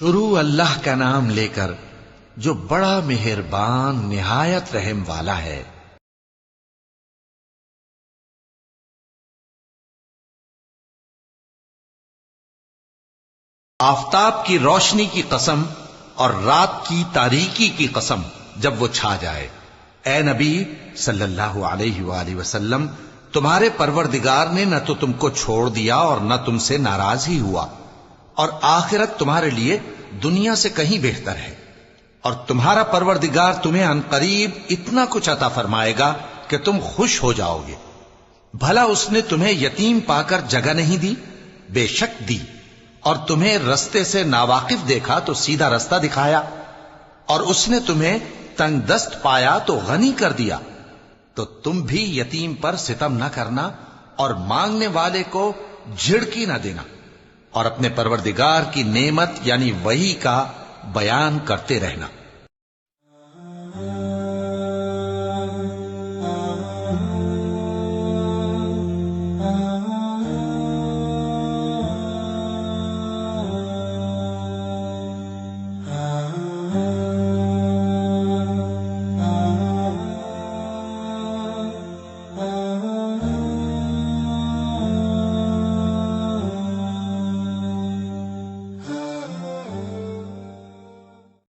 شروع اللہ کا نام لے کر جو بڑا مہربان نہایت رحم والا ہے۔ آفتاب کی روشنی کی قسم اور رات کی تاریکی کی قسم جب وہ چھا جائے۔ اے نبی صلی اللہ علیہ وآلہ وسلم، تمہارے پروردگار نے نہ تو تم کو چھوڑ دیا اور نہ تم سے ناراض ہی ہوا، اور آخرت تمہارے لیے دنیا سے کہیں بہتر ہے، اور تمہارا پروردگار تمہیں عنقریب اتنا کچھ عطا فرمائے گا کہ تم خوش ہو جاؤ گے۔ بھلا اس نے تمہیں یتیم پا کر جگہ نہیں دی؟ بے شک دی، اور تمہیں رستے سے ناواقف دیکھا تو سیدھا رستہ دکھایا، اور اس نے تمہیں تنگ دست پایا تو غنی کر دیا۔ تو تم بھی یتیم پر ستم نہ کرنا اور مانگنے والے کو جھڑکی نہ دینا، اور اپنے پروردگار کی نعمت یعنی وحی کا بیان کرتے رہنا۔